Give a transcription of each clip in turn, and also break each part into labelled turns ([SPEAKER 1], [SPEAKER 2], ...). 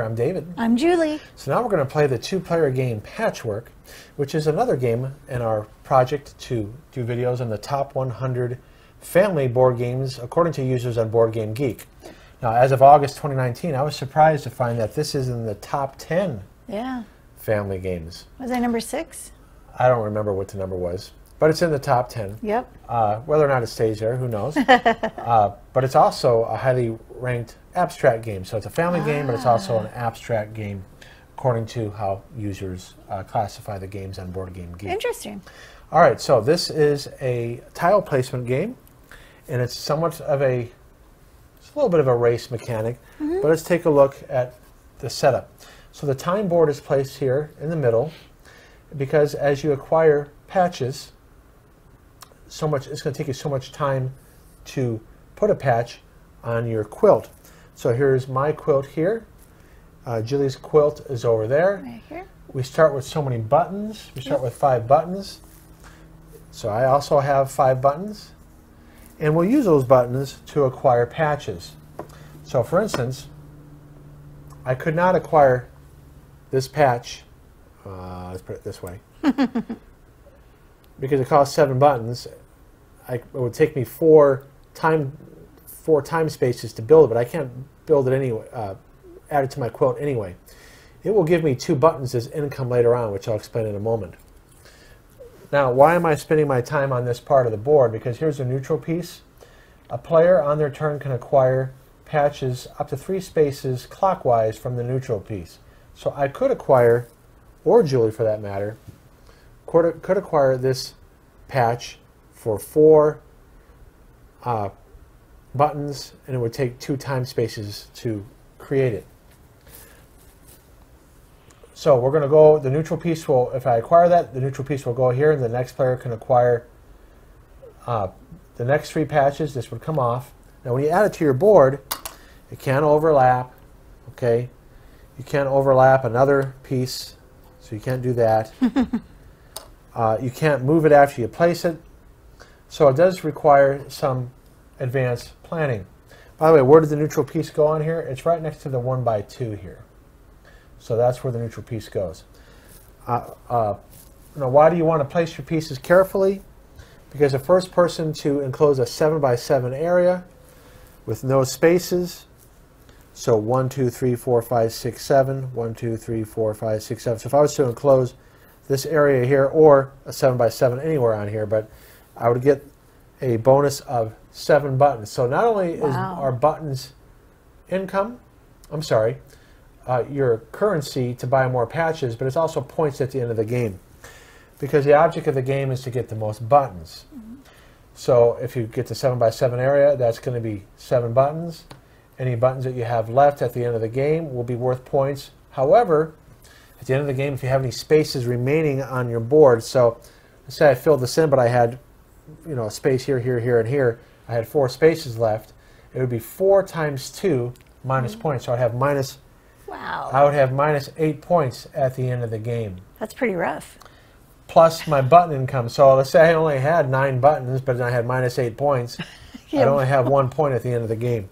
[SPEAKER 1] I'm David.
[SPEAKER 2] I'm Julie.
[SPEAKER 1] So now we're going to play the two-player game Patchwork, which is another game in our project to do videos on the top 100 family board games according to users on Board Game Geek. Now, as of August 2019, I was surprised to find that this is in the top 10 family games.
[SPEAKER 2] Was I number 6?
[SPEAKER 1] I don't remember what the number was, but it's in the top 10.
[SPEAKER 2] Yep.
[SPEAKER 1] Whether or not it stays there, who knows? But it's also a highly ranked abstract game. So it's a family game, but it's also an abstract game according to how users classify the games on Board Game Geek.
[SPEAKER 2] Interesting.
[SPEAKER 1] All right, so this is a tile placement game, and it's somewhat of a little bit of a race mechanic, but let's take a look at the setup. So the time board is placed here in the middle because as you acquire patches, it's going to take you so much time to put a patch on your quilt. So here's my quilt here. Julie's quilt is over there.
[SPEAKER 2] Right here.
[SPEAKER 1] We start with so many buttons. We start with 5 buttons. So I also have 5 buttons. And we'll use those buttons to acquire patches. So for instance, I could not acquire this patch, let's put it this way, because it costs 7 buttons. It would take me 4 time spaces to build it, but I can't build it anyway, add it to my quilt anyway. It will give me 2 buttons as income later on, which I'll explain in a moment. Now, why am I spending my time on this part of the board? Because here's the neutral piece. A player on their turn can acquire patches up to 3 spaces clockwise from the neutral piece. So I could acquire, or Julie for that matter, could acquire this patch for 4 buttons, and it would take 2 time spaces to create it. So we're going to go, the neutral piece will, if I acquire that, the neutral piece will go here, and the next player can acquire the next 3 patches. This would come off. Now when you add it to your board, it can't overlap, okay? You can't overlap another piece, so you can't do that. You can't move it after you place it. So it does require some advanced planning. By the way, where did the neutral piece go on here? It's right next to the 1x2 here. So that's where the neutral piece goes. Now, why do you want to place your pieces carefully? Because the first person to enclose a 7x7 area with no spaces, so 1, 2, 3, 4, 5, 6, 7, 1, 2, 3, 4, 5, 6, 7. So if I was to enclose this area here, or a 7x7 anywhere on here, but I would get a bonus of 7 buttons. So not only is our buttons income, your currency to buy more patches, but it's also points at the end of the game. Because the object of the game is to get the most buttons. So if you get the 7x7 area, that's going to be 7 buttons. Any buttons that you have left at the end of the game will be worth points. However, at the end of the game, if you have any spaces remaining on your board, so let's say I filled this in, but I had a space here, here, here, and here. I had 4 spaces left. It would be 4 times 2 minus points. So I'd have minus.
[SPEAKER 2] Wow.
[SPEAKER 1] I would have minus 8 points at the end of the game.
[SPEAKER 2] That's pretty rough.
[SPEAKER 1] Plus my button income. So let's say I only had 9 buttons, but then I had minus 8 points. I'd only have 1 point at the end of the game.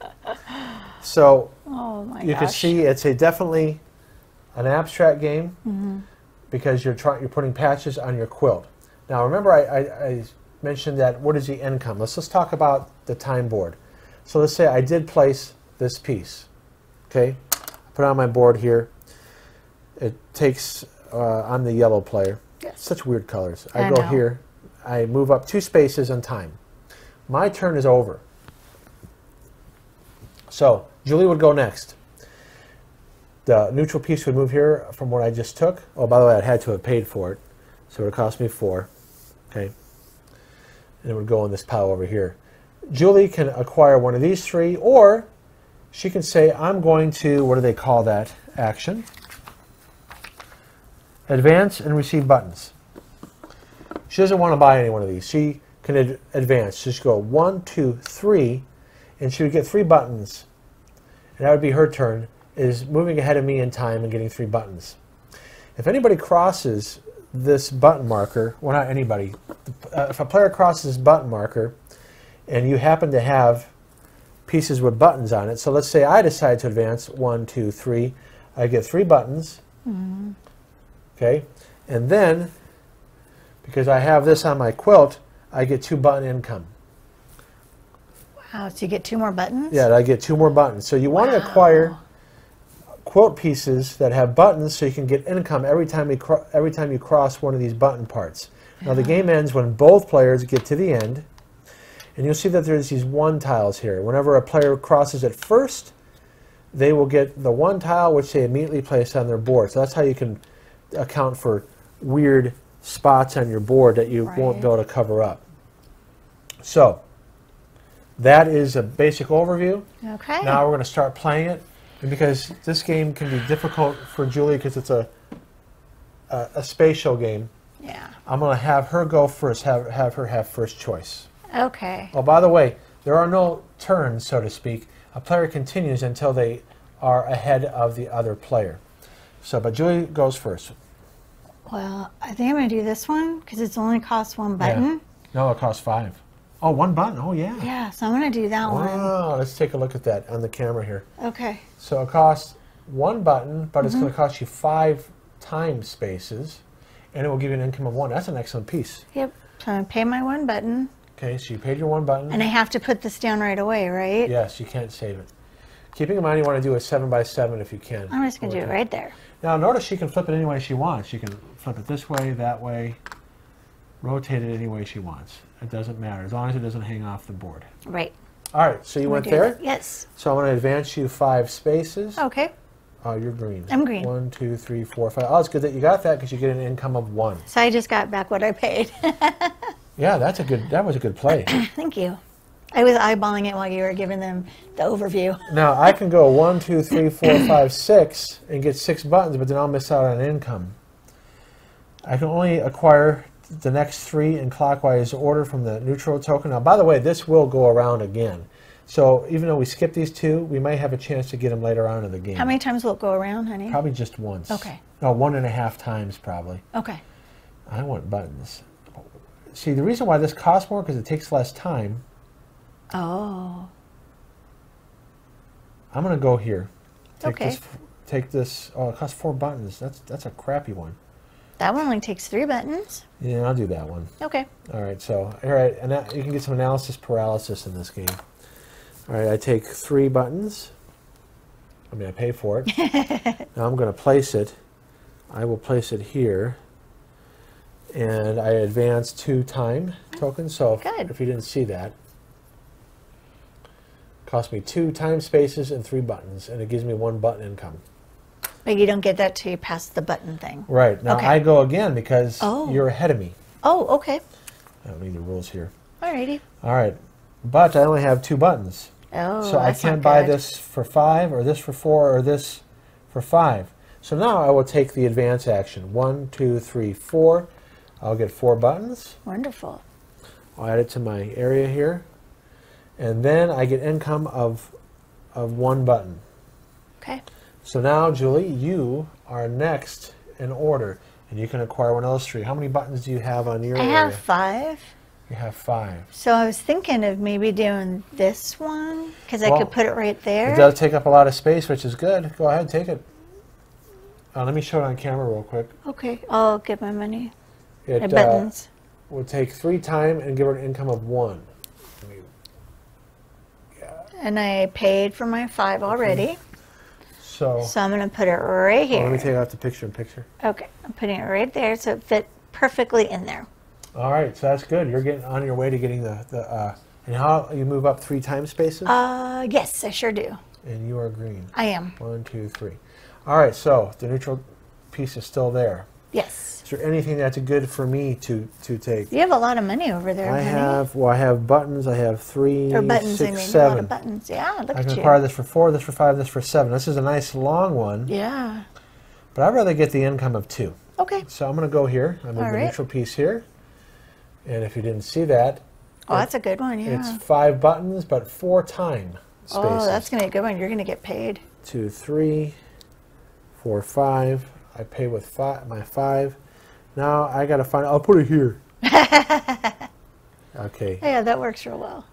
[SPEAKER 1] So you can see it's definitely an abstract game because you're putting patches on your quilt. Now remember I mentioned that what is the income? Let's talk about the time board. So let's say I did place this piece. Okay, put it on my board here. It takes, I'm the yellow player.
[SPEAKER 2] Yes.
[SPEAKER 1] Such weird colors. I go here. I move up 2 spaces on time. My turn is over. So Julie would go next. The neutral piece would move here from what I just took. Oh, by the way, I had to have paid for it. So it would cost me 4. Okay. And it would go in this pile over here. Julie can acquire one of these 3, or she can say, I'm going to, what do they call that action? Advance and receive buttons. She doesn't want to buy any one of these. She can advance. Just go 1, 2, 3, and she would get 3 buttons. And that would be her turn, is moving ahead of me in time and getting 3 buttons. If anybody crosses this button marker, well, not anybody, if a player crosses this button marker and you happen to have pieces with buttons on it, so let's say I decide to advance 1, 2, 3, I get 3 buttons. Okay, and then because I have this on my quilt, I get 2 button income.
[SPEAKER 2] Wow, so you get 2 more buttons?
[SPEAKER 1] Yeah, I get 2 more buttons. So you want to acquire quilt pieces that have buttons so you can get income every time you cross one of these button parts. Now the game ends when both players get to the end, and you'll see that there's these 1 tiles here. Whenever a player crosses it first, they will get the 1 tile which they immediately place on their board. So that's how you can account for weird spots on your board that you won't be able to cover up. So that is a basic overview.
[SPEAKER 2] Okay.
[SPEAKER 1] Now we're going to start playing it. And because this game can be difficult for Julie because it's a spatial game,
[SPEAKER 2] Yeah.
[SPEAKER 1] I'm going to have her go first, have her have first choice.
[SPEAKER 2] Okay.
[SPEAKER 1] Oh, by the way, there are no turns, so to speak. A player continues until they are ahead of the other player. So, but Julie goes first.
[SPEAKER 2] Well, I think I'm going to do this one because it's only costs 1 button.
[SPEAKER 1] Yeah. No, it costs 5. Oh, 1 button. Oh, yeah.
[SPEAKER 2] Yeah, so I'm going to do that one.
[SPEAKER 1] Wow, let's take a look at that on the camera here.
[SPEAKER 2] Okay.
[SPEAKER 1] So it costs 1 button, but it's going to cost you 5 time spaces, and it will give you an income of 1. That's an excellent piece.
[SPEAKER 2] Yep. So I'm going to pay my 1 button.
[SPEAKER 1] Okay, so you paid your 1 button.
[SPEAKER 2] And I have to put this down right away, right?
[SPEAKER 1] Yes, you can't save it. Keeping in mind you want to do a 7 by 7 if you can.
[SPEAKER 2] I'm just going to do it right there.
[SPEAKER 1] Now notice she can flip it any way she wants. She can flip it this way, that way, rotate it any way she wants. It doesn't matter, as long as it doesn't hang off the board.
[SPEAKER 2] Right.
[SPEAKER 1] All right, so you went there?
[SPEAKER 2] That. Yes.
[SPEAKER 1] So I'm going to advance you 5 spaces.
[SPEAKER 2] Okay.
[SPEAKER 1] Oh, you're green.
[SPEAKER 2] I'm green.
[SPEAKER 1] 1, 2, 3, 4, 5. Oh, it's good that you got that because you get an income of 1.
[SPEAKER 2] So I just got back what I paid.
[SPEAKER 1] Yeah, that was a good play.
[SPEAKER 2] Thank you. I was eyeballing it while you were giving them the overview.
[SPEAKER 1] Now I can go 1, 2, 3, 4, 5, 6 and get 6 buttons, but then I'll miss out on income. I can only acquire the next 3 in clockwise order from the neutral token. Now, by the way, this will go around again. So even though we skip these 2, we might have a chance to get them later on in the game.
[SPEAKER 2] How many times will it go around, honey?
[SPEAKER 1] Probably just once.
[SPEAKER 2] Okay.
[SPEAKER 1] No, 1.5 times probably.
[SPEAKER 2] Okay.
[SPEAKER 1] I want buttons. See, the reason why this costs more because it takes less time.
[SPEAKER 2] Oh.
[SPEAKER 1] I'm going to go here.
[SPEAKER 2] Okay.
[SPEAKER 1] Take this. Oh, it costs 4 buttons. That's a crappy one.
[SPEAKER 2] That one only takes 3 buttons.
[SPEAKER 1] Yeah, I'll do that one.
[SPEAKER 2] Okay.
[SPEAKER 1] All right, so all right, and you can get some analysis paralysis in this game. All right, I take 3 buttons. I mean, I pay for it. Now I'm going to place it. I will place it here, and I advance 2 time tokens. So if you didn't see that, it cost me 2 time spaces and 3 buttons, and it gives me 1 button income.
[SPEAKER 2] But you don't get that till you pass the button thing.
[SPEAKER 1] Right. Now I go again because you're ahead of me.
[SPEAKER 2] Oh, okay.
[SPEAKER 1] I don't need the rules here.
[SPEAKER 2] Alrighty.
[SPEAKER 1] All right. But I only have 2 buttons.
[SPEAKER 2] Oh,
[SPEAKER 1] so I can't buy this for 5 or this for 4 or this for 5. So now I will take the advance action. 1, 2, 3, 4. I'll get 4 buttons.
[SPEAKER 2] Wonderful.
[SPEAKER 1] I'll add it to my area here. And then I get income of 1 button.
[SPEAKER 2] Okay.
[SPEAKER 1] So now, Julie, you are next in order, and you can acquire one of those 3. How many buttons do you have on your area?
[SPEAKER 2] I have 5.
[SPEAKER 1] You have 5.
[SPEAKER 2] So I was thinking of maybe doing this one, because I could put it right there.
[SPEAKER 1] It does take up a lot of space, which is good. Go ahead, take it. Let me show it on camera real quick.
[SPEAKER 2] Okay, I'll get my money.
[SPEAKER 1] It
[SPEAKER 2] my buttons.
[SPEAKER 1] Will take 3 time and give her an income of 1.
[SPEAKER 2] And I paid for my 5 already.
[SPEAKER 1] So
[SPEAKER 2] I'm going to put it right here.
[SPEAKER 1] Let me take out the picture-in-picture.
[SPEAKER 2] Okay, I'm putting it right there so it fit perfectly in there.
[SPEAKER 1] All right, so that's good. You're getting on your way to getting the and how you move up 3 time spaces?
[SPEAKER 2] Yes, I sure do.
[SPEAKER 1] And you are green.
[SPEAKER 2] I am.
[SPEAKER 1] 1, 2, 3. All right, so the neutral piece is still there.
[SPEAKER 2] Yes.
[SPEAKER 1] Is there anything that's good for me to take?
[SPEAKER 2] You have a lot of money over there, honey.
[SPEAKER 1] I have buttons. I have 3,
[SPEAKER 2] or buttons,
[SPEAKER 1] 6,
[SPEAKER 2] I mean,
[SPEAKER 1] 7.
[SPEAKER 2] a lot of buttons. Yeah, look at you.
[SPEAKER 1] I can acquire this for 4, this for 5, this for 7. This is a nice long one.
[SPEAKER 2] Yeah.
[SPEAKER 1] But I'd rather get the income of 2.
[SPEAKER 2] Okay.
[SPEAKER 1] So I'm going to go here. I'm in the neutral piece here. And if you didn't see that,
[SPEAKER 2] that's a good one, yeah.
[SPEAKER 1] It's 5 buttons, but 4 time spaces.
[SPEAKER 2] Oh, that's going to be a good one. You're going to get paid.
[SPEAKER 1] 2, 3, 4, 5. I pay with my 5. Now I got to find. I'll put it here. Okay.
[SPEAKER 2] Yeah, that works real well.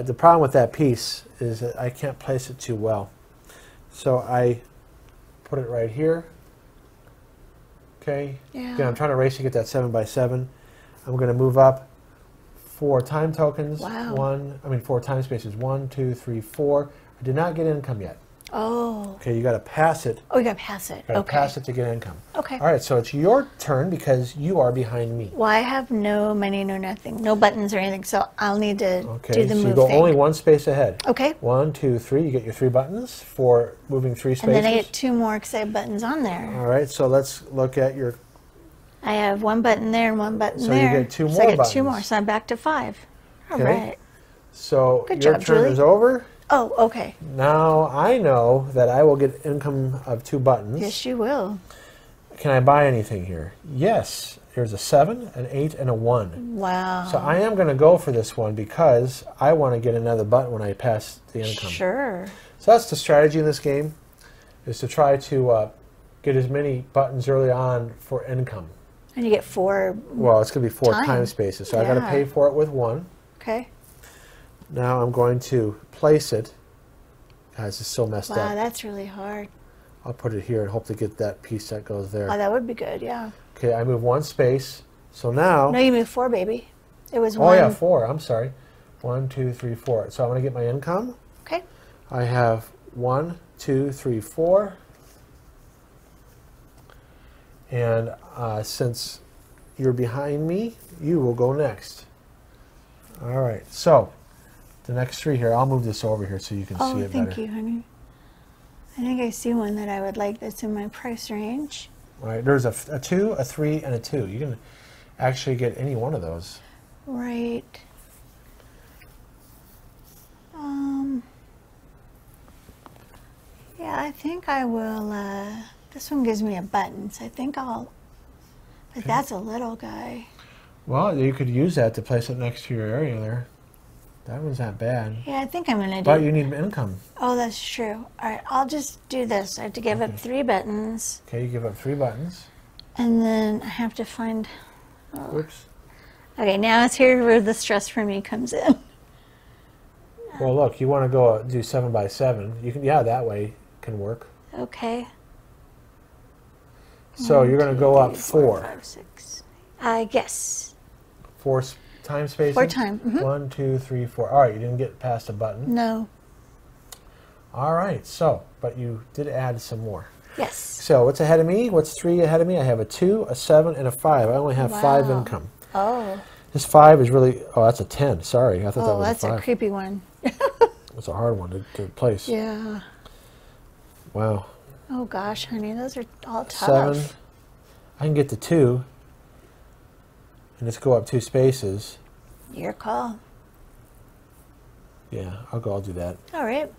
[SPEAKER 1] The problem with that piece is that I can't place it too well. So I put it right here. Okay.
[SPEAKER 2] Yeah.
[SPEAKER 1] Again, I'm trying to race to get that 7 by 7. I'm going to move up 4 time tokens.
[SPEAKER 2] Wow.
[SPEAKER 1] 4 time spaces. 1, 2, 3, 4. I did not get income yet.
[SPEAKER 2] Oh.
[SPEAKER 1] Okay, you got to pass it.
[SPEAKER 2] Oh, you got to pass it.
[SPEAKER 1] Got to
[SPEAKER 2] Okay.
[SPEAKER 1] pass it to get income.
[SPEAKER 2] Okay.
[SPEAKER 1] All right, so it's your turn because you are behind me.
[SPEAKER 2] Well, I have no money, no nothing, no buttons or anything, so I'll need to do the
[SPEAKER 1] so
[SPEAKER 2] move
[SPEAKER 1] you go
[SPEAKER 2] thing.
[SPEAKER 1] only 1 space ahead.
[SPEAKER 2] Okay.
[SPEAKER 1] 1, 2, 3. You get your 3 buttons for moving 3 spaces.
[SPEAKER 2] And then I get 2 more because I have buttons on there.
[SPEAKER 1] All right, so let's look at your.
[SPEAKER 2] I have 1 button there and 1 button
[SPEAKER 1] So
[SPEAKER 2] there.
[SPEAKER 1] you get 2 more
[SPEAKER 2] So I get
[SPEAKER 1] buttons.
[SPEAKER 2] 2 more, so I'm back to 5. All
[SPEAKER 1] Okay.
[SPEAKER 2] right.
[SPEAKER 1] So
[SPEAKER 2] Good
[SPEAKER 1] your
[SPEAKER 2] job,
[SPEAKER 1] turn
[SPEAKER 2] Julie.
[SPEAKER 1] is over.
[SPEAKER 2] Oh, okay.
[SPEAKER 1] Now I know that I will get income of 2 buttons.
[SPEAKER 2] Yes, you will.
[SPEAKER 1] Can I buy anything here? Yes. There's a 7, an 8, and a 1.
[SPEAKER 2] Wow.
[SPEAKER 1] So I am going to go for this one because I want to get another button when I pass the income.
[SPEAKER 2] Sure.
[SPEAKER 1] So that's the strategy in this game, is to try to get as many buttons early on for income.
[SPEAKER 2] And you get 4.
[SPEAKER 1] Well, it's going to be 4
[SPEAKER 2] Time.
[SPEAKER 1] time spaces, so I got to
[SPEAKER 2] Yeah.
[SPEAKER 1] pay for it with 1.
[SPEAKER 2] Okay.
[SPEAKER 1] Now I'm going to place it. Guys, it's so messed
[SPEAKER 2] Wow,
[SPEAKER 1] up.
[SPEAKER 2] that's really hard.
[SPEAKER 1] I'll put it here and hope to get that piece that goes there.
[SPEAKER 2] Oh, that would be good, yeah.
[SPEAKER 1] Okay, I move 1 space. So now.
[SPEAKER 2] No, you moved 4, baby. It was
[SPEAKER 1] Oh
[SPEAKER 2] 1.
[SPEAKER 1] yeah, 4. I'm sorry. 1, 2, 3, 4. So I'm going to get my income.
[SPEAKER 2] Okay.
[SPEAKER 1] I have 1, 2, 3, 4. And since you're behind me, you will go next. All right. So the next 3 here, I'll move this over here so you can see
[SPEAKER 2] Oh,
[SPEAKER 1] it
[SPEAKER 2] thank
[SPEAKER 1] better.
[SPEAKER 2] you, honey. I think I see one that I would like that's in my price range.
[SPEAKER 1] All right. There's a 2, a 3, and a 2. You can actually get any one of those.
[SPEAKER 2] Right. Yeah, I think I will, this one gives me a button, so I think I'll, but
[SPEAKER 1] Okay.
[SPEAKER 2] that's a little guy.
[SPEAKER 1] Well, you could use that to place it next to your area there. That one's not bad.
[SPEAKER 2] Yeah, I think I'm going to do.
[SPEAKER 1] But you need income.
[SPEAKER 2] Oh, that's true. All right, I'll just do this. I have to give up 3 buttons,
[SPEAKER 1] Okay, you give up 3 buttons.
[SPEAKER 2] and then I have to find. Oh.
[SPEAKER 1] Oops.
[SPEAKER 2] Okay, now it's here where the stress for me comes in.
[SPEAKER 1] Well, look, you want to go do 7 by 7. You can, yeah, that way can work.
[SPEAKER 2] Okay.
[SPEAKER 1] So
[SPEAKER 2] 1,
[SPEAKER 1] you're going to
[SPEAKER 2] 2,
[SPEAKER 1] go
[SPEAKER 2] 3,
[SPEAKER 1] up
[SPEAKER 2] 4,
[SPEAKER 1] 4.
[SPEAKER 2] 5, 6. I guess
[SPEAKER 1] 4 time spaces.
[SPEAKER 2] 4 time.
[SPEAKER 1] 1, 2, 3, 4. All right, you didn't get past a button.
[SPEAKER 2] No.
[SPEAKER 1] All right, so, but you did add some more.
[SPEAKER 2] Yes.
[SPEAKER 1] So what's ahead of me? What's 3 ahead of me? I have a 2, a 7, and a 5. I only have 5
[SPEAKER 2] Wow.
[SPEAKER 1] income.
[SPEAKER 2] Oh.
[SPEAKER 1] This 5 is really, oh, that's a 10. Sorry, I thought that
[SPEAKER 2] Oh,
[SPEAKER 1] was
[SPEAKER 2] that's
[SPEAKER 1] a 5.
[SPEAKER 2] a creepy one.
[SPEAKER 1] It's a hard one to place.
[SPEAKER 2] Yeah.
[SPEAKER 1] Wow.
[SPEAKER 2] Oh gosh, honey, those are all tough.
[SPEAKER 1] 7. I can get to 2 and just go up 2 spaces.
[SPEAKER 2] Your call.
[SPEAKER 1] Yeah, I'll do that.
[SPEAKER 2] All right.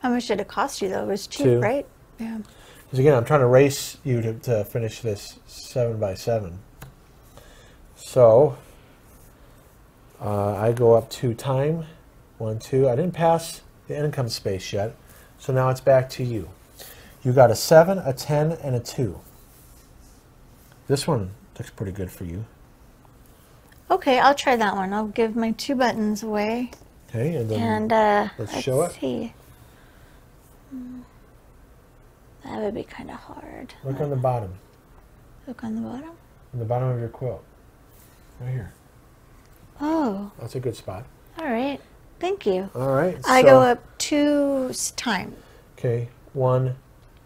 [SPEAKER 2] How much did it cost you though? It was cheap,
[SPEAKER 1] 2.
[SPEAKER 2] right? Yeah.
[SPEAKER 1] Because again, I'm trying to race you to finish this 7 by 7. So I go up 2 time. 1, 2. I didn't pass the income space yet, so now it's back to you. You got a 7, a 10, and a 2. This one looks pretty good for you.
[SPEAKER 2] Okay, I'll try that one. I'll give my 2 buttons away.
[SPEAKER 1] Okay, and then
[SPEAKER 2] And
[SPEAKER 1] let's show it.
[SPEAKER 2] see. That would be kind of hard.
[SPEAKER 1] Look on the bottom.
[SPEAKER 2] Look on the bottom.
[SPEAKER 1] On the bottom of your quilt. Right here.
[SPEAKER 2] Oh,
[SPEAKER 1] That's a good spot.
[SPEAKER 2] all right. Thank you.
[SPEAKER 1] All right.
[SPEAKER 2] I
[SPEAKER 1] so-
[SPEAKER 2] go up 2 time.
[SPEAKER 1] Okay, 1,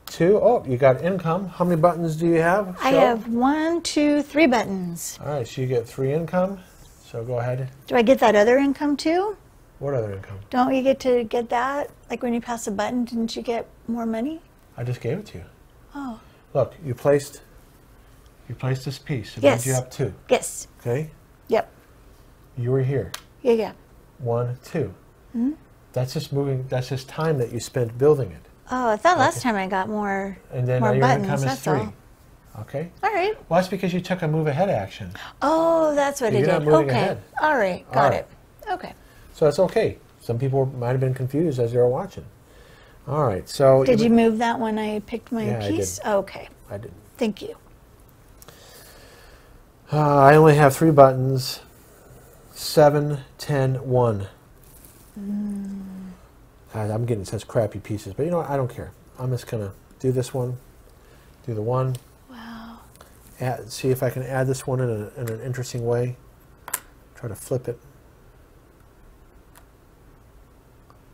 [SPEAKER 1] 2. Oh, you got income. How many buttons do you have?
[SPEAKER 2] I
[SPEAKER 1] Show.
[SPEAKER 2] have 1, 2, 3 buttons.
[SPEAKER 1] All right, so you get 3 income. So go ahead.
[SPEAKER 2] Do I get that other income too?
[SPEAKER 1] What other income?
[SPEAKER 2] Don't you get to get that? Like when you pass a button, didn't you get more money?
[SPEAKER 1] I just gave it to you.
[SPEAKER 2] Oh,
[SPEAKER 1] Look, you placed this piece. It
[SPEAKER 2] Yes.
[SPEAKER 1] means you have 2.
[SPEAKER 2] yes.
[SPEAKER 1] Okay,
[SPEAKER 2] Yep.
[SPEAKER 1] you were here.
[SPEAKER 2] Yeah, yeah.
[SPEAKER 1] 1, 2.
[SPEAKER 2] Hmm?
[SPEAKER 1] That's just moving. That's just time that you spent building it.
[SPEAKER 2] Oh, I thought last time I got more.
[SPEAKER 1] And then
[SPEAKER 2] More
[SPEAKER 1] now your
[SPEAKER 2] buttons,
[SPEAKER 1] income is
[SPEAKER 2] that's
[SPEAKER 1] 3.
[SPEAKER 2] all.
[SPEAKER 1] Okay.
[SPEAKER 2] All right.
[SPEAKER 1] Well, that's because you took a move ahead action.
[SPEAKER 2] Oh, that's what
[SPEAKER 1] So
[SPEAKER 2] it
[SPEAKER 1] you're not
[SPEAKER 2] did.
[SPEAKER 1] moving
[SPEAKER 2] Okay.
[SPEAKER 1] ahead.
[SPEAKER 2] All right.
[SPEAKER 1] All
[SPEAKER 2] Got
[SPEAKER 1] right.
[SPEAKER 2] it. Okay.
[SPEAKER 1] So that's okay. Some people might have been confused as they were watching. All right. So
[SPEAKER 2] Did you move that when I picked my
[SPEAKER 1] Yeah, I
[SPEAKER 2] piece?
[SPEAKER 1] did.
[SPEAKER 2] Okay.
[SPEAKER 1] I did.
[SPEAKER 2] Thank you.
[SPEAKER 1] I only have 3 buttons. 7, 10, 1. God, I'm getting such crappy pieces, but you know what? I don't care. I'm just gonna do this one. Do the 1.
[SPEAKER 2] Wow.
[SPEAKER 1] See if I can add this one in an interesting way. Try to flip it.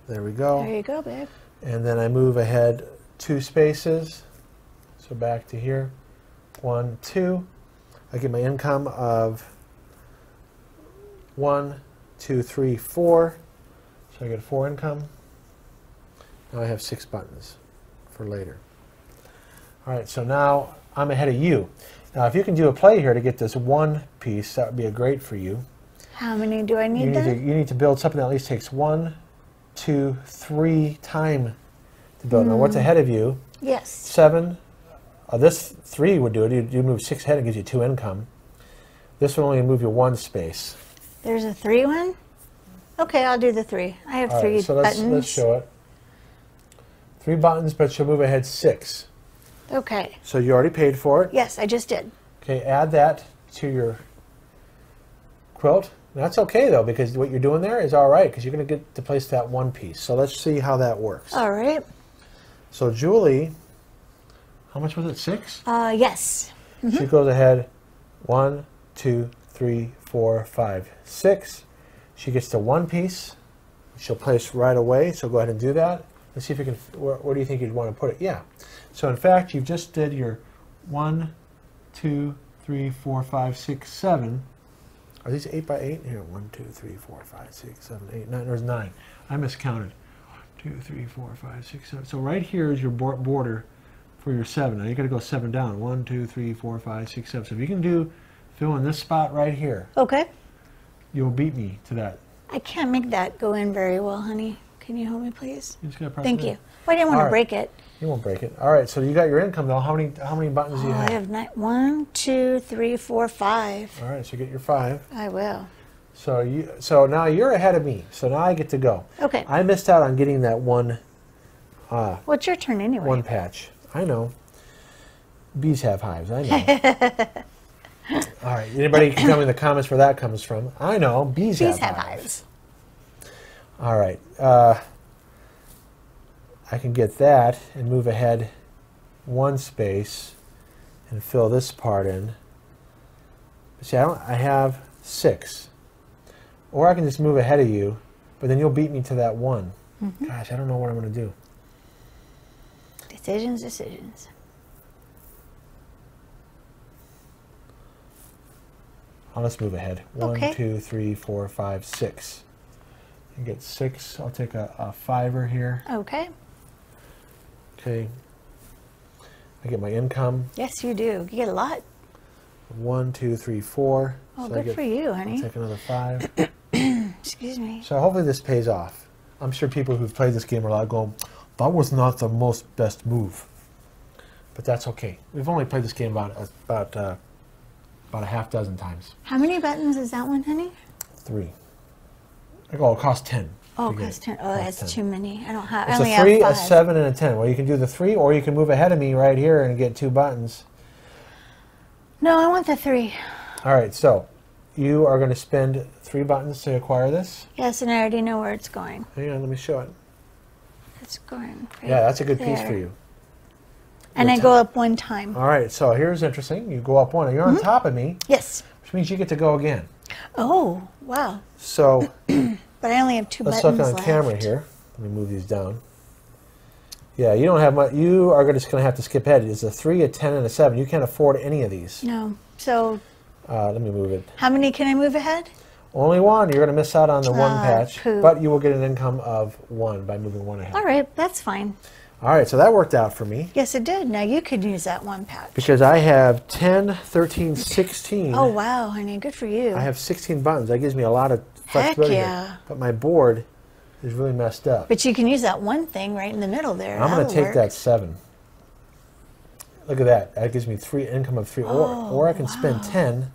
[SPEAKER 1] There we go.
[SPEAKER 2] There you go, babe.
[SPEAKER 1] And then I move ahead 2 spaces. So back to here. 1, 2. I get my income of 1, 2, 3, 4. So I get 4 income. Now I have 6 buttons for later. All right, so now I'm ahead of you. Now if you can do a play here to get this 1 piece, that would be a great for you.
[SPEAKER 2] How many do I need then?
[SPEAKER 1] You need to build something that at least takes 1, 2, 3 time to build. Now what's ahead of you?
[SPEAKER 2] Yes.
[SPEAKER 1] 7. This 3 would do it. You move 6 ahead and gives you 2 income. This will only move you 1 space.
[SPEAKER 2] There's a 3 one? Okay, I'll do the 3. I have 3
[SPEAKER 1] so
[SPEAKER 2] buttons.
[SPEAKER 1] Let's show it. 3 buttons, but she'll move ahead 6.
[SPEAKER 2] Okay.
[SPEAKER 1] So you already paid for it.
[SPEAKER 2] Yes, I just did.
[SPEAKER 1] Okay, add that to your quilt. That's okay though, because what you're doing there is all right, because you're going to get to place that 1 piece. So let's see how that works.
[SPEAKER 2] All right.
[SPEAKER 1] So Julie, how much was it? 6?
[SPEAKER 2] Yes.
[SPEAKER 1] She goes ahead 1, 2, 3, 4, 5, 6. She gets to 1 piece. She'll place right away. So go ahead and do that. Let's see if you can. Where do you think you'd want to put it? Yeah. So in fact, you just did your 1, 2, 3, 4, 5, 6, 7. Are these 8 by 8? Here, 1, 2, 3, 4, 5, 6, 7, 8, 9. There's 9. I miscounted. 1, 2, 3, 4, 5, 6, 7. So right here is your border for your 7. Now you got to go 7 down. 1, 2, 3, 4, 5, 6, 7. So if you can fill in this spot right here,
[SPEAKER 2] Okay.
[SPEAKER 1] you'll beat me to that.
[SPEAKER 2] I can't make that go in very well, honey. Can you help me, please?
[SPEAKER 1] You just gotta press
[SPEAKER 2] Thank
[SPEAKER 1] it in.
[SPEAKER 2] you. Well, I didn't want
[SPEAKER 1] All
[SPEAKER 2] to
[SPEAKER 1] right.
[SPEAKER 2] break it.
[SPEAKER 1] You won't break it. All right. So you got your income though. How many buttons do you
[SPEAKER 2] Oh,
[SPEAKER 1] have?
[SPEAKER 2] I have 1, 2, 3, 4, 5.
[SPEAKER 1] All right. So get your 5.
[SPEAKER 2] I will.
[SPEAKER 1] So now you're ahead of me. So now I get to go.
[SPEAKER 2] Okay.
[SPEAKER 1] I missed out on getting that 1.
[SPEAKER 2] Well, it's your turn anyway.
[SPEAKER 1] 1 patch. I know. Bees have hives. I know. All right. Anybody can tell me in the comments where that comes from. I know. Bees have hives. All right. I can get that and move ahead 1 space and fill this part in. See, I have 6. Or I can just move ahead of you, but then you'll beat me to that 1. Gosh, I don't know what I'm going to do.
[SPEAKER 2] Decisions.
[SPEAKER 1] Let's move ahead. 1,
[SPEAKER 2] Okay.
[SPEAKER 1] 2, 3, 4, 5, 6. You get 6. I'll take a 5er here.
[SPEAKER 2] Okay.
[SPEAKER 1] Okay. I get my income.
[SPEAKER 2] Yes, you do. You get a lot.
[SPEAKER 1] 1, 2, 3, 4.
[SPEAKER 2] Oh,
[SPEAKER 1] So I
[SPEAKER 2] good for you, honey.
[SPEAKER 1] I'll take another 5.
[SPEAKER 2] Excuse me.
[SPEAKER 1] So hopefully this pays off. I'm sure people who've played this game are like going, that was not the best move. But that's okay. We've only played this game about a half dozen times.
[SPEAKER 2] How many buttons is that one, honey?
[SPEAKER 1] 3. Oh, it costs 10.
[SPEAKER 2] Oh,
[SPEAKER 1] to get
[SPEAKER 2] cost 10. Oh,
[SPEAKER 1] Costs
[SPEAKER 2] that's
[SPEAKER 1] 10.
[SPEAKER 2] too many. I don't have. I
[SPEAKER 1] It's
[SPEAKER 2] only
[SPEAKER 1] a 3,
[SPEAKER 2] have
[SPEAKER 1] a
[SPEAKER 2] 5.
[SPEAKER 1] 7, and a 10. Well, you can do the 3, or you can move ahead of me right here and get 2 buttons.
[SPEAKER 2] No, I want the 3.
[SPEAKER 1] All right, so you are going to spend 3 buttons to acquire this.
[SPEAKER 2] Yes, and I already know where it's going.
[SPEAKER 1] Hang on, let me show it.
[SPEAKER 2] It's going. Right
[SPEAKER 1] Yeah, that's a good piece
[SPEAKER 2] there.
[SPEAKER 1] for you.
[SPEAKER 2] And I go up 1 time.
[SPEAKER 1] All right, so here's interesting. You go up 1, and you're on top of me,
[SPEAKER 2] Yes.
[SPEAKER 1] which means you get to go again.
[SPEAKER 2] Oh, wow.
[SPEAKER 1] So
[SPEAKER 2] But I only have 2
[SPEAKER 1] let's
[SPEAKER 2] buttons
[SPEAKER 1] look on
[SPEAKER 2] left.
[SPEAKER 1] camera here. Let me move these down. Yeah, you don't have much. You are just going to have to skip ahead. It's a 3, a 10, and a 7. You can't afford any of these.
[SPEAKER 2] No. So
[SPEAKER 1] Let me move it.
[SPEAKER 2] how many can I move ahead?
[SPEAKER 1] Only 1. You're going to miss out on the 1 patch,
[SPEAKER 2] poop.
[SPEAKER 1] but you will get an income of 1 by moving 1 ahead.
[SPEAKER 2] All right, that's fine.
[SPEAKER 1] All right, so that worked out for me
[SPEAKER 2] Yes, it did. Now you could use that 1 patch.
[SPEAKER 1] because I have 10, 13, 16.
[SPEAKER 2] Oh, wow, honey. Good for you.
[SPEAKER 1] I have 16 buttons. That gives me a lot of flexibility
[SPEAKER 2] yeah.
[SPEAKER 1] here. But my board is really messed up.
[SPEAKER 2] But you can use that 1 thing right in the middle there.
[SPEAKER 1] I'm going to
[SPEAKER 2] That'll
[SPEAKER 1] take
[SPEAKER 2] work.
[SPEAKER 1] that 7. Look at that. That gives me 3 income of 3. Or I can spend 10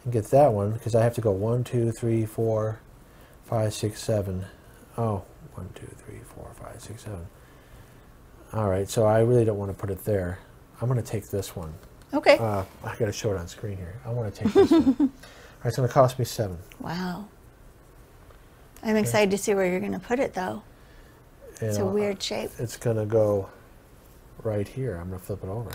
[SPEAKER 1] and get that one because I have to go 1, 2, 3, 4, 5, 6, 7. Oh, 1, 2, 3, 4, 5, 6, 7. All right, so I really don't want to put it there. I'm going to take this one.
[SPEAKER 2] Okay.
[SPEAKER 1] I got to show it on screen here. I want to take this one. All right, it's going to cost me 7.
[SPEAKER 2] Wow. I'm excited to see where you're going to put it, though.
[SPEAKER 1] And
[SPEAKER 2] It's a weird shape.
[SPEAKER 1] It's going to go right here. I'm going to flip it over.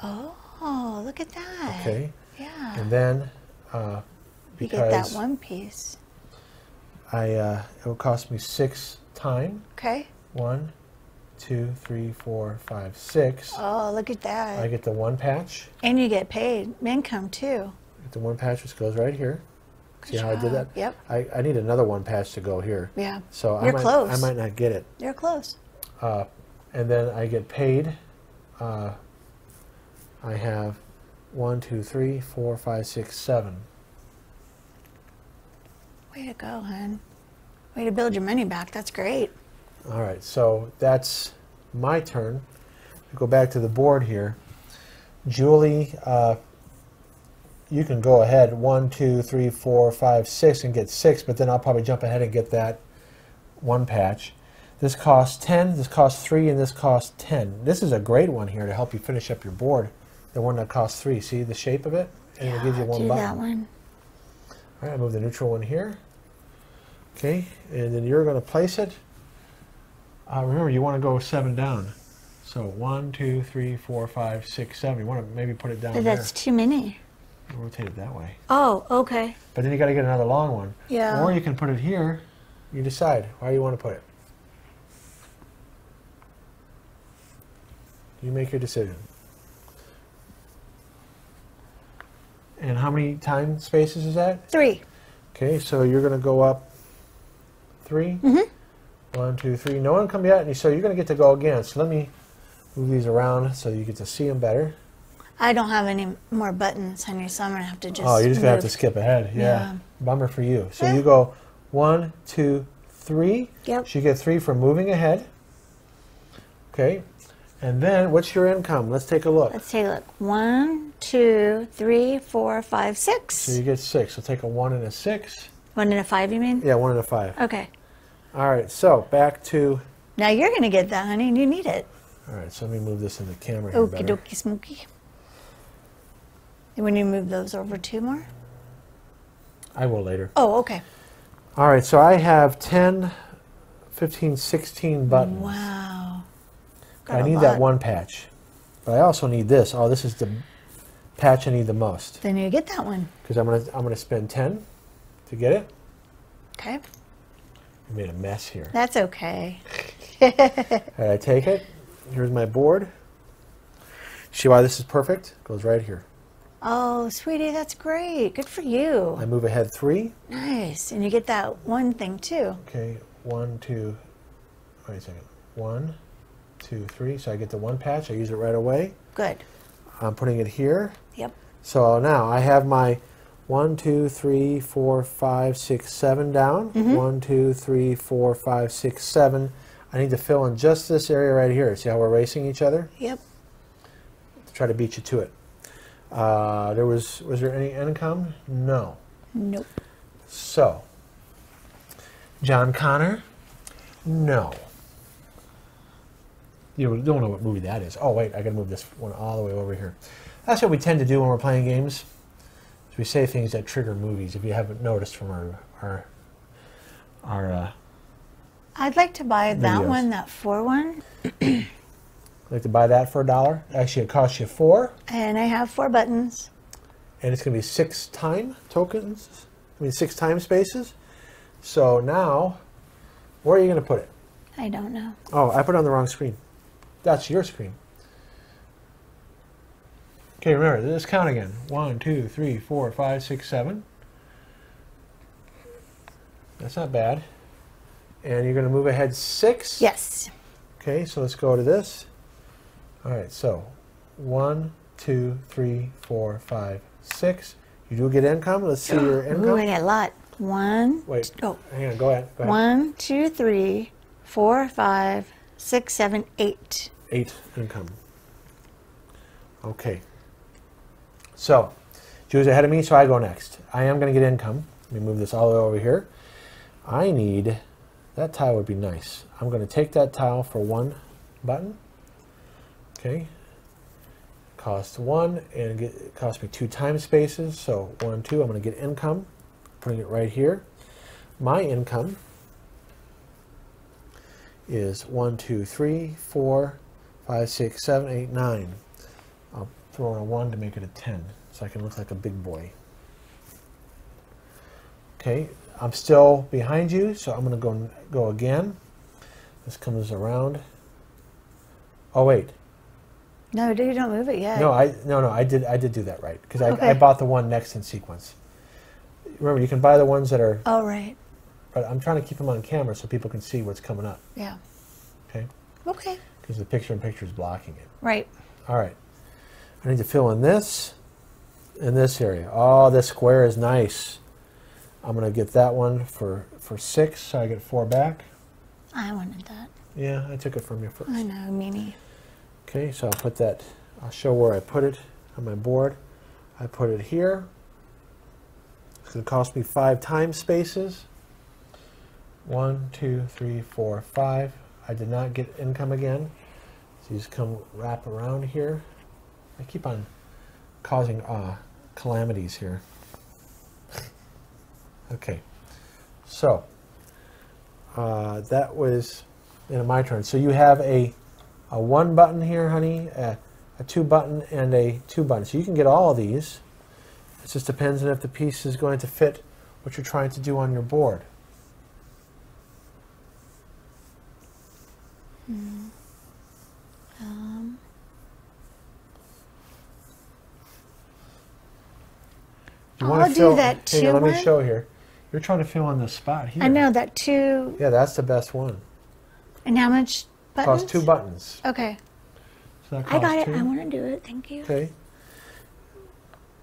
[SPEAKER 2] Oh, look at that.
[SPEAKER 1] Okay.
[SPEAKER 2] Yeah.
[SPEAKER 1] And then,
[SPEAKER 2] you get that
[SPEAKER 1] because
[SPEAKER 2] one piece.
[SPEAKER 1] it will cost me 6 time.
[SPEAKER 2] Okay.
[SPEAKER 1] 1, 2, 3, 4, 5, 6.
[SPEAKER 2] Oh, look at that.
[SPEAKER 1] I get the one patch.
[SPEAKER 2] And you get paid income too.
[SPEAKER 1] Get the one patch which goes right here. See how I did that?
[SPEAKER 2] Yep.
[SPEAKER 1] I need another one patch to go here.
[SPEAKER 2] Yeah.
[SPEAKER 1] So
[SPEAKER 2] You're close.
[SPEAKER 1] I might not get it.
[SPEAKER 2] You're close.
[SPEAKER 1] And then I get paid. I have 1, 2, 3, 4, 5, 6, 7.
[SPEAKER 2] Way to go, hon. Way to build your money back. That's great.
[SPEAKER 1] All right, so that's my turn. Go back to the board here. Julie, you can go ahead 1, 2, 3, 4, 5, 6 and get 6, but then I'll probably jump ahead and get that one patch. This costs 10, this costs 3, and this costs 10. This is a great one here to help you finish up your board. The one that costs 3. See the shape of it? And
[SPEAKER 2] yeah,
[SPEAKER 1] it'll give you one
[SPEAKER 2] do
[SPEAKER 1] button.
[SPEAKER 2] that one.
[SPEAKER 1] All right, I move the neutral one here. Okay, and then you're going to place it. Remember, you want to go 7 down. So 1, 2, 3, 4, 5, 6, 7. You want to maybe put it down
[SPEAKER 2] But
[SPEAKER 1] there.
[SPEAKER 2] that's too many.
[SPEAKER 1] Rotate it that way.
[SPEAKER 2] Oh, okay.
[SPEAKER 1] But then you got to get another long one.
[SPEAKER 2] Yeah.
[SPEAKER 1] Or you can put it here. You decide where you want to put it. You make your decision. And how many time spaces is that?
[SPEAKER 2] 3.
[SPEAKER 1] Okay, so you're going to go up 3.
[SPEAKER 2] Mm-hmm.
[SPEAKER 1] 1, 2, 3. No one come yet, and so you're going to get to go again. So let me move these around so you get to see them better.
[SPEAKER 2] I don't have any more buttons, honey, so I'm going to have to just
[SPEAKER 1] Oh, you're just going to have
[SPEAKER 2] move.
[SPEAKER 1] to skip ahead. Yeah.
[SPEAKER 2] Yeah.
[SPEAKER 1] Bummer for you. So
[SPEAKER 2] Yeah.
[SPEAKER 1] you go 1, 2, 3.
[SPEAKER 2] Yep.
[SPEAKER 1] So you get 3 for moving ahead. Okay. And then what's your income? Let's take a look.
[SPEAKER 2] Let's take a look. 1, 2, 3, 4, 5, 6.
[SPEAKER 1] So you get 6. So take a 1 and a 6.
[SPEAKER 2] 1 and a 5, you mean?
[SPEAKER 1] Yeah, 1 and a 5.
[SPEAKER 2] Okay.
[SPEAKER 1] All right. So back to.
[SPEAKER 2] Now you're going to get that, honey. You need it.
[SPEAKER 1] All right. So let me move this in the camera here
[SPEAKER 2] Okie
[SPEAKER 1] better.
[SPEAKER 2] dokie smoky. When you move those over 2 more?
[SPEAKER 1] I will later.
[SPEAKER 2] Oh, okay.
[SPEAKER 1] All right. So I have 10, 15, 16 buttons.
[SPEAKER 2] Wow.
[SPEAKER 1] I need that one patch. But I also need this. Oh, this is the patch I need the most.
[SPEAKER 2] Then you get that one.
[SPEAKER 1] Because I'm gonna spend 10 to get it.
[SPEAKER 2] Okay.
[SPEAKER 1] I made a mess here.
[SPEAKER 2] That's okay.
[SPEAKER 1] All right, I take it. Here's my board. See why this is perfect? Goes right here.
[SPEAKER 2] Oh, sweetie, that's great. Good for you.
[SPEAKER 1] I move ahead 3.
[SPEAKER 2] Nice. And you get that one thing too.
[SPEAKER 1] Okay, 1, 2. Wait a second. 1, 2, 3. So I get the one patch. I use it right away.
[SPEAKER 2] Good.
[SPEAKER 1] I'm putting it here.
[SPEAKER 2] Yep.
[SPEAKER 1] So now I have my 1, 2, 3, 4, 5, 6, 7 down. 1, 2, 3, 4, 5, 6, 7. I need to fill in just this area right here. See how we're racing each other?
[SPEAKER 2] Yep.
[SPEAKER 1] To try to beat you to it. Was there any income? No.
[SPEAKER 2] Nope.
[SPEAKER 1] So, John Connor? No. You don't know what movie that is. Oh, wait, I gotta move this one all the way over here. That's what we tend to do when we're playing games. Is we say things that trigger movies, if you haven't noticed from our
[SPEAKER 2] I'd like to buy that
[SPEAKER 1] videos.
[SPEAKER 2] one, that 4 one.
[SPEAKER 1] like to buy that for $1. Actually, it costs you 4,
[SPEAKER 2] And I have 4 buttons.
[SPEAKER 1] and it's gonna be 6 time tokens. I mean, 6 time spaces. So now, where are you gonna put it?
[SPEAKER 2] I don't know.
[SPEAKER 1] Oh, I put it on the wrong screen. That's your screen. Okay, remember, let's count again. 1, 2, 3, 4, 5, 6, 7. That's not bad. And you're going to move ahead 6?
[SPEAKER 2] Yes.
[SPEAKER 1] Okay, so let's go to this. All right, so 1, 2, 3, 4, 5, 6. You do get income. Let's see your income.
[SPEAKER 2] Ooh, I got a lot. 1.
[SPEAKER 1] Wait,
[SPEAKER 2] Oh.
[SPEAKER 1] hang on, go ahead.
[SPEAKER 2] 1, 2, 3, 4, 5, 6, 7, 8.
[SPEAKER 1] 8 income. Okay. So, Julie's ahead of me, so I go next. I am going to get income. Let me move this all the way over here. I need, that tile would be nice. I'm going to take that tile for 1 button. Okay. Cost 1, and it cost me 2 time spaces. So 1, 2, I'm going to get income. Putting it right here. My income is 1, 2, 3, 4, 5, 6, 7, 8, 9. I'll throw in a 1 to make it a 10, so I can look like a big boy. Okay, I'm still behind you, so I'm going to go again. This comes around. Oh wait.
[SPEAKER 2] No, you don't move it yet.
[SPEAKER 1] No, I did do that right because
[SPEAKER 2] Okay.
[SPEAKER 1] I bought the one next in sequence. Remember, you can buy the ones that are.
[SPEAKER 2] Oh, right.
[SPEAKER 1] But I'm trying to keep them on camera so people can see what's coming up.
[SPEAKER 2] Yeah.
[SPEAKER 1] Okay.
[SPEAKER 2] Okay.
[SPEAKER 1] Because the picture-in-picture is blocking it.
[SPEAKER 2] Right.
[SPEAKER 1] All right. I need to fill in this area. Oh, this square is nice. I'm going to get that one for 6, so I get 4 back.
[SPEAKER 2] I wanted that.
[SPEAKER 1] Yeah, I took it from you first.
[SPEAKER 2] I know, meanie.
[SPEAKER 1] Okay, so I'll put that, I'll show where I put it on my board. I put it here. It's going to cost me 5 time spaces. 1, 2, 3, 4, 5. I did not get income again. So you just come wrap around here. I keep on causing calamities here. Okay, so that was my turn. So you have a 1 button here, honey, a 2 button, and a 2 button. So you can get all of these. It just depends on if the piece is going to fit what you're trying to do on your board.
[SPEAKER 2] I'll do that
[SPEAKER 1] hang on,
[SPEAKER 2] 2
[SPEAKER 1] let me
[SPEAKER 2] one.
[SPEAKER 1] show here. You're trying to fill in the spot here.
[SPEAKER 2] I know that 2.
[SPEAKER 1] Yeah, that's the best one.
[SPEAKER 2] And how much buttons?
[SPEAKER 1] Costs 2 buttons.
[SPEAKER 2] Okay.
[SPEAKER 1] So that
[SPEAKER 2] I got
[SPEAKER 1] costs
[SPEAKER 2] it.
[SPEAKER 1] 2.
[SPEAKER 2] I want to do it. Thank you.
[SPEAKER 1] Okay.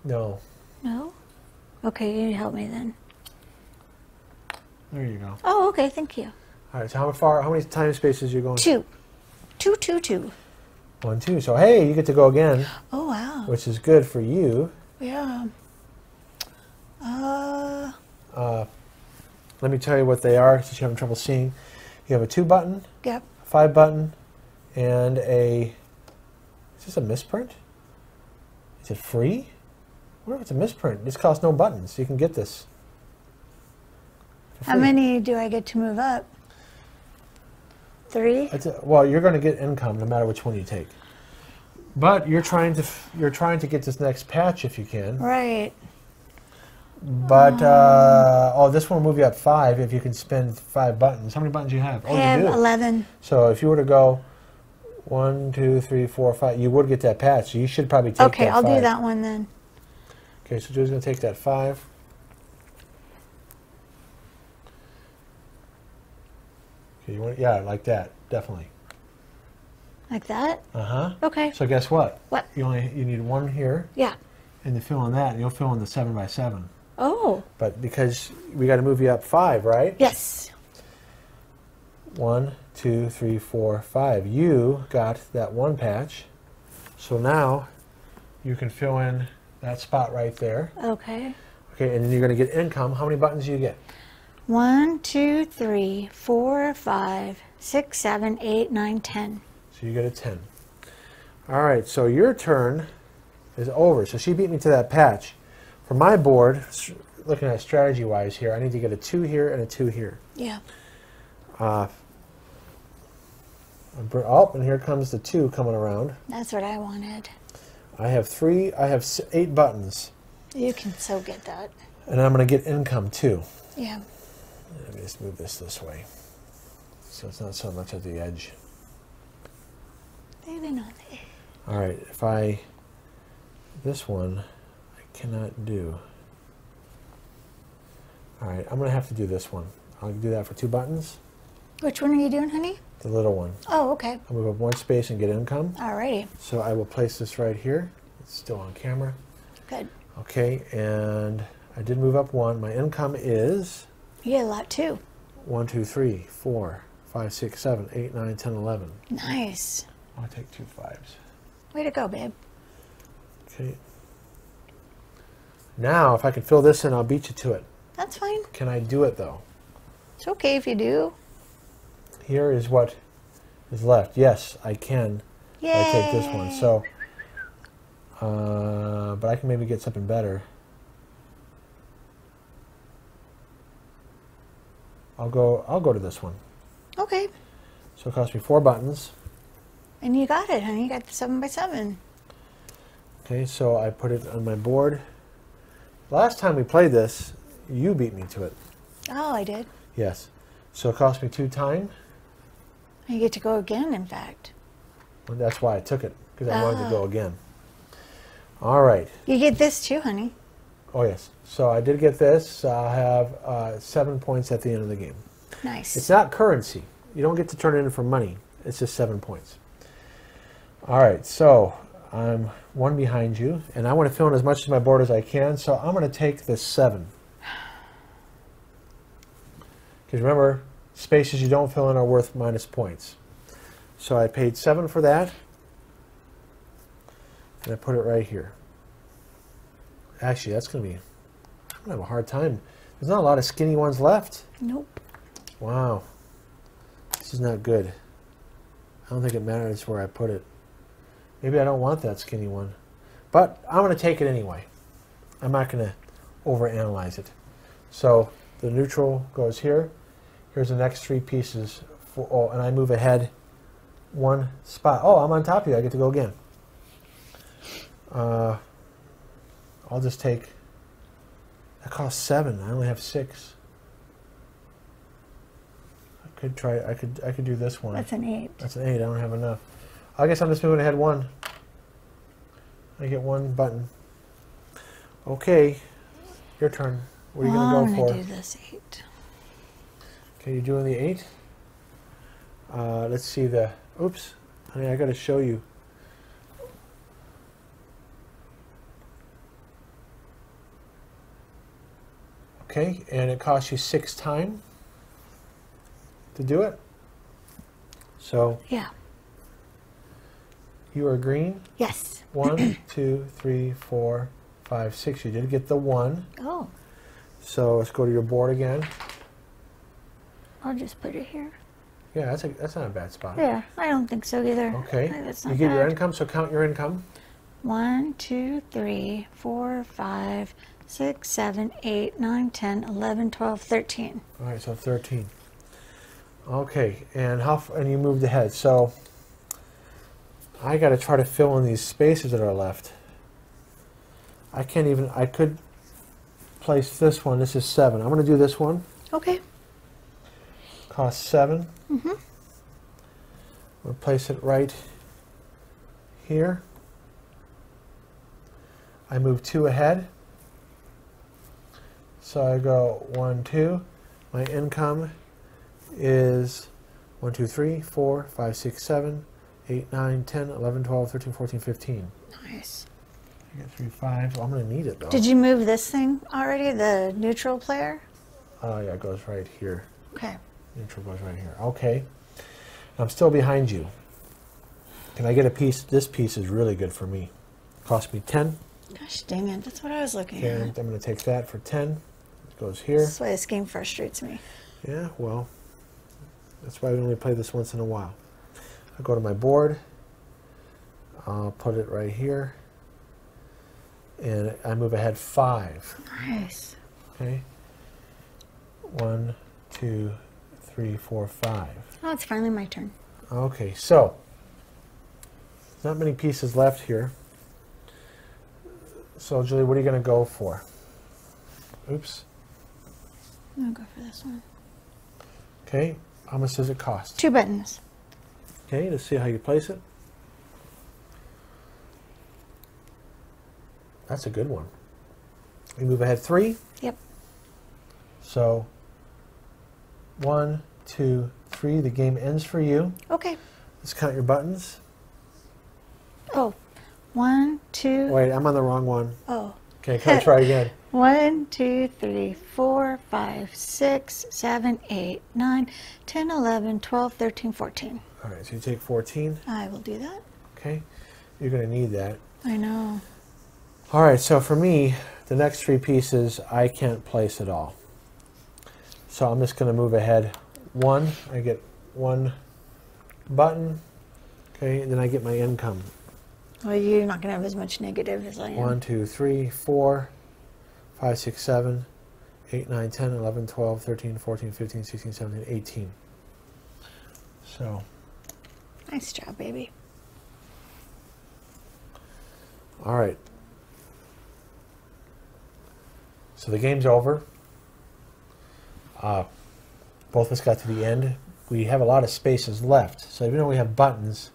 [SPEAKER 1] No.
[SPEAKER 2] No? Okay, you help me then.
[SPEAKER 1] There you go.
[SPEAKER 2] Oh, okay. Thank you.
[SPEAKER 1] All right. So how many time spaces are you going?
[SPEAKER 2] 2. 2, 2, 2.
[SPEAKER 1] 1, 2. So hey, you get to go again,
[SPEAKER 2] Oh, wow.
[SPEAKER 1] which is good for you.
[SPEAKER 2] Yeah.
[SPEAKER 1] Let me tell you what they are, since you're having trouble seeing. You have a 2 button,
[SPEAKER 2] Yep.
[SPEAKER 1] a 5 button, and a. Is this a misprint? Is it free? What if it's a misprint? This costs no buttons. You can get this. for
[SPEAKER 2] How
[SPEAKER 1] free.
[SPEAKER 2] many do I get to move up? 3?
[SPEAKER 1] Well, you're going to get income no matter which one you take. But you're trying to get this next patch if you can.
[SPEAKER 2] Right.
[SPEAKER 1] But this one will move you up 5 if you can spend 5 buttons. How many buttons do you have? Oh,
[SPEAKER 2] I have
[SPEAKER 1] you do.
[SPEAKER 2] 11.
[SPEAKER 1] So if you were to go 1, 2, 3, 4, 5, you would get that patch. So you should probably take
[SPEAKER 2] Okay,
[SPEAKER 1] that
[SPEAKER 2] I'll
[SPEAKER 1] 5.
[SPEAKER 2] do that one then.
[SPEAKER 1] Okay, so Julie's going to take that 5. Okay, yeah, like that, definitely.
[SPEAKER 2] Like that?
[SPEAKER 1] Uh-huh.
[SPEAKER 2] Okay.
[SPEAKER 1] So guess what?
[SPEAKER 2] What?
[SPEAKER 1] You need 1 here,
[SPEAKER 2] Yeah.
[SPEAKER 1] and to fill in that, and you'll fill in the 7 by 7.
[SPEAKER 2] Oh.
[SPEAKER 1] But because we got to move you up 5, right?
[SPEAKER 2] Yes.
[SPEAKER 1] 1, 2, 3, 4, 5. You got that 1 patch. So now you can fill in that spot right there.
[SPEAKER 2] Okay.
[SPEAKER 1] Okay, and then you're going to get income. How many buttons do you get?
[SPEAKER 2] 1, 2, 3, 4, 5, 6, 7, 8, 9, 10.
[SPEAKER 1] So you get a 10. All right, so your turn is over. So she beat me to that patch. For my board, looking at strategy-wise here, I need to get a 2 here and a 2 here.
[SPEAKER 2] Yeah.
[SPEAKER 1] Oh, and here comes the 2 coming around.
[SPEAKER 2] That's what I wanted.
[SPEAKER 1] I have 8 buttons.
[SPEAKER 2] You can so get that.
[SPEAKER 1] And I'm going to get income too.
[SPEAKER 2] Yeah.
[SPEAKER 1] Let me just move this way. So it's not so much at the edge.
[SPEAKER 2] Maybe not there.
[SPEAKER 1] All right, this one, I cannot do. All right, I'm going to have to do this one. I'll do that for 2 buttons.
[SPEAKER 2] Which one are you doing, honey?
[SPEAKER 1] The little one.
[SPEAKER 2] Oh, okay.
[SPEAKER 1] I'll move up 1 space and get income.
[SPEAKER 2] Alrighty.
[SPEAKER 1] So I will place this right here. It's still on camera.
[SPEAKER 2] Good.
[SPEAKER 1] Okay, and I did move up 1. My income is
[SPEAKER 2] You get a lot too.
[SPEAKER 1] 1, 2, 3, 4, 5, 6, 7, 8, 9, 10, 11.
[SPEAKER 2] Nice.
[SPEAKER 1] I'll take 2 5s.
[SPEAKER 2] Way to go, babe.
[SPEAKER 1] Okay. Now, if I can fill this in, I'll beat you to it.
[SPEAKER 2] That's fine.
[SPEAKER 1] Can I do it, though?
[SPEAKER 2] It's okay if you do.
[SPEAKER 1] Here is what is left. Yes, I can.
[SPEAKER 2] Yay.
[SPEAKER 1] I take this one. So, but I can maybe get something better. I'll go to this one.
[SPEAKER 2] Okay.
[SPEAKER 1] So it costs me 4 buttons.
[SPEAKER 2] And you got it, honey. You got the 7 by 7.
[SPEAKER 1] Okay, so I put it on my board. Last time we played this, you beat me to it.
[SPEAKER 2] Oh, I did.
[SPEAKER 1] Yes. So it cost me 2 time.
[SPEAKER 2] You get to go again, in fact.
[SPEAKER 1] Well, that's why I took it, because I wanted to go again. All right.
[SPEAKER 2] You get this too, honey.
[SPEAKER 1] Oh, yes. So I did get this. I'll have 7 points at the end of the game.
[SPEAKER 2] Nice.
[SPEAKER 1] It's not currency. You don't get to turn it in for money. It's just 7 points. All right. So I'm 1 behind you, and I want to fill in as much of my board as I can. So I'm going to take the 7. Because remember, spaces you don't fill in are worth minus points. So I paid 7 for that. And I put it right here. Actually, that's going to be... I'm going to have a hard time. There's not a lot of skinny ones left.
[SPEAKER 2] Nope.
[SPEAKER 1] Wow. This is not good. I don't think it matters where I put it. Maybe I don't want that skinny one. But I'm going to take it anyway. I'm not going to overanalyze it. So the neutral goes here. Here's the next 3 pieces. And I move ahead 1 spot. Oh, I'm on top of you. I get to go again. I'll just take... That costs 7. I only have 6. I could try... I could do this one.
[SPEAKER 2] That's an 8.
[SPEAKER 1] That's an 8. I don't have enough. I guess I'm just moving ahead 1. I get 1 button. Okay. Your turn. What are you going to go for?
[SPEAKER 2] I'm going to do this 8.
[SPEAKER 1] Okay, you're doing the 8? Let's see the... Oops. Honey, I got to show you. Okay, and it costs you 6 time to do it. So
[SPEAKER 2] Yeah.
[SPEAKER 1] you are green.
[SPEAKER 2] Yes.
[SPEAKER 1] 1, 2, 3, 4, 5, 6. You did get the 1.
[SPEAKER 2] Oh.
[SPEAKER 1] So let's go to your board again.
[SPEAKER 2] I'll just put it here.
[SPEAKER 1] Yeah, that's not a bad spot.
[SPEAKER 2] Yeah, I don't think so either.
[SPEAKER 1] Okay.
[SPEAKER 2] That's
[SPEAKER 1] You
[SPEAKER 2] not
[SPEAKER 1] get your
[SPEAKER 2] bad.
[SPEAKER 1] income, so count your income.
[SPEAKER 2] 1, 2, 3, 4, 5, 6, 7, 8, 9, 10, 11, 12, 13.
[SPEAKER 1] All right, so 13. Okay, and and you moved ahead. So I got to try to fill in these spaces that are left. I can't even. I could place this one. This is 7. I'm going to do this one.
[SPEAKER 2] Okay.
[SPEAKER 1] Cost 7.
[SPEAKER 2] Mm-hmm.
[SPEAKER 1] We'll place it right here. I move 2 ahead. So I go 1, 2. My income is 1, 2, 3, 4, 5, 6, 7, 8, 9, 10, 11, 12, 13, 14, 15.
[SPEAKER 2] Nice.
[SPEAKER 1] I got 3, 5. Well, I'm going to need it though.
[SPEAKER 2] Did you move this thing already, the neutral player?
[SPEAKER 1] Oh yeah, it goes right here.
[SPEAKER 2] Okay.
[SPEAKER 1] Neutral goes right here. Okay. I'm still behind you. Can I get a piece? This piece is really good for me. Cost me 10.
[SPEAKER 2] Gosh dang it, that's what I was looking
[SPEAKER 1] And
[SPEAKER 2] at.
[SPEAKER 1] I'm going to take that for 10. It goes here.
[SPEAKER 2] That's why this game frustrates me.
[SPEAKER 1] Yeah, well, that's why we only play this once in a while. I go to my board. I'll put it right here. And I move ahead 5.
[SPEAKER 2] Nice.
[SPEAKER 1] Okay. 1, 2, 3, 4, 5.
[SPEAKER 2] Oh, it's finally my turn.
[SPEAKER 1] Okay, so not many pieces left here. So, Julie, what are you going to go for? Oops.
[SPEAKER 2] I'm going to go for this one.
[SPEAKER 1] Okay, how much does it cost?
[SPEAKER 2] 2 buttons.
[SPEAKER 1] Okay, let's see how you place it. That's a good one. We move ahead 3.
[SPEAKER 2] Yep.
[SPEAKER 1] So 1, 2, 3. The game ends for you.
[SPEAKER 2] Okay.
[SPEAKER 1] Let's count your buttons.
[SPEAKER 2] Oh, 1, 2.
[SPEAKER 1] Wait, I'm on the wrong one.
[SPEAKER 2] Oh.
[SPEAKER 1] Okay, can I try again?
[SPEAKER 2] 1, 2, 3, 4, 5, 6, 7, 8, 9, 10, 11, 12, 13, 14.
[SPEAKER 1] All right, so you take 14.
[SPEAKER 2] I will do that.
[SPEAKER 1] Okay, you're going to need that.
[SPEAKER 2] I know.
[SPEAKER 1] All right, so for me, the next 3 pieces, I can't place at all. So I'm just going to move ahead 1. I get 1 button. Okay, and then I get my income.
[SPEAKER 2] Well, you're not going to have as much negative as I am.
[SPEAKER 1] 1, 2, 3, 4, 5, 6, 7, 8, 9, 10, 11, 12, 13, 14, 15, 16, 17, 18. So.
[SPEAKER 2] Nice job, baby.
[SPEAKER 1] All right. So the game's over. Both of us got to the end. We have a lot of spaces left. So even though we have buttons,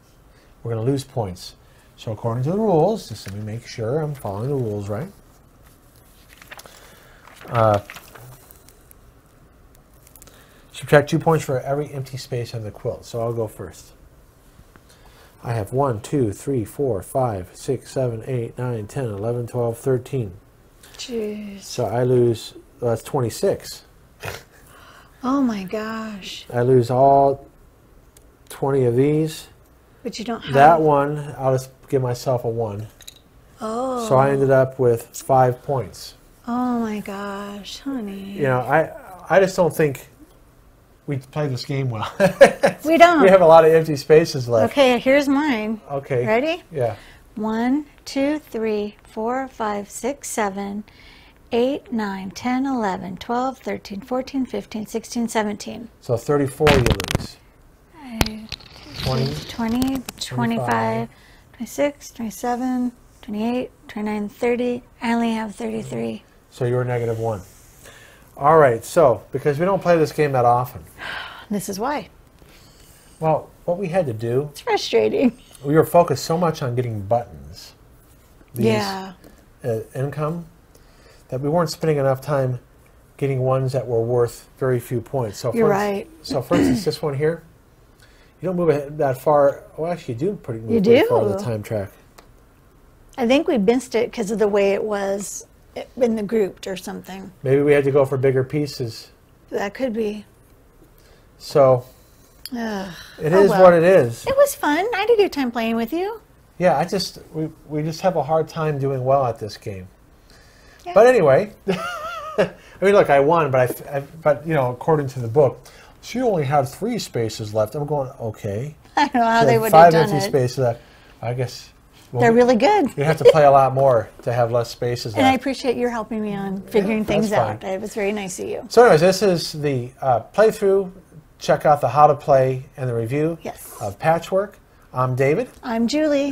[SPEAKER 1] we're going to lose points. So according to the rules, just let me make sure I'm following the rules right. Subtract 2 points for every empty space on the quilt. So I'll go first. I have 1, 2, 3, 4, 5, 6, 7, 8, 9, 10, 11, 12, 13.
[SPEAKER 2] Jeez.
[SPEAKER 1] So I lose, well, that's 26.
[SPEAKER 2] Oh my gosh.
[SPEAKER 1] I lose all 20 of these.
[SPEAKER 2] But you don't have...
[SPEAKER 1] That one, I'll just give myself a 1.
[SPEAKER 2] Oh.
[SPEAKER 1] So I ended up with 5 points.
[SPEAKER 2] Oh my gosh, honey.
[SPEAKER 1] You know, I just don't think we play this game well.
[SPEAKER 2] We don't.
[SPEAKER 1] We have a lot of empty spaces left.
[SPEAKER 2] Okay, here's mine.
[SPEAKER 1] Okay.
[SPEAKER 2] Ready?
[SPEAKER 1] Yeah.
[SPEAKER 2] 1, 2, 3, 4, 5, 6, 7, 8, 9, 10, 11, 12, 13, 14, 15, 16, 17.
[SPEAKER 1] So 34 you lose. 20,
[SPEAKER 2] 20, 25, 26, 27, 28, 29, 30. I only have 33.
[SPEAKER 1] So you're -1. All right, so because we don't play this game that often.
[SPEAKER 2] This is why.
[SPEAKER 1] Well, what we had to do,
[SPEAKER 2] It's frustrating.
[SPEAKER 1] we were focused so much on getting buttons. These,
[SPEAKER 2] Yeah.
[SPEAKER 1] income, that we weren't spending enough time getting ones that were worth very few points. So
[SPEAKER 2] You're right.
[SPEAKER 1] So for instance, this one here, you don't move it that far. Well, actually, you do move
[SPEAKER 2] You
[SPEAKER 1] pretty far on the
[SPEAKER 2] do.
[SPEAKER 1] time track.
[SPEAKER 2] I think we missed it because of the way it was in the grouped or something.
[SPEAKER 1] Maybe we had to go for bigger pieces.
[SPEAKER 2] That could be.
[SPEAKER 1] So
[SPEAKER 2] Ugh.
[SPEAKER 1] it
[SPEAKER 2] Oh,
[SPEAKER 1] is
[SPEAKER 2] well.
[SPEAKER 1] what it is.
[SPEAKER 2] It was fun. I had a good time playing with you.
[SPEAKER 1] Yeah, we just have a hard time doing well at this game.
[SPEAKER 2] Yeah.
[SPEAKER 1] But anyway, I mean, look, I won, but you know, according to the book, she only had 3 spaces left. I'm going, okay.
[SPEAKER 2] I don't know how
[SPEAKER 1] She
[SPEAKER 2] they
[SPEAKER 1] had
[SPEAKER 2] would have
[SPEAKER 1] 5
[SPEAKER 2] done
[SPEAKER 1] empty
[SPEAKER 2] it.
[SPEAKER 1] spaces left. I guess
[SPEAKER 2] They're really good.
[SPEAKER 1] you have to play a lot more to have less spaces
[SPEAKER 2] And I
[SPEAKER 1] left.
[SPEAKER 2] appreciate your helping me on figuring
[SPEAKER 1] that's
[SPEAKER 2] things
[SPEAKER 1] fine.
[SPEAKER 2] out. It was very nice of you.
[SPEAKER 1] So anyways, this is the playthrough. Check out the how to play and the review
[SPEAKER 2] Yes.
[SPEAKER 1] of Patchwork. I'm David.
[SPEAKER 2] I'm Julie.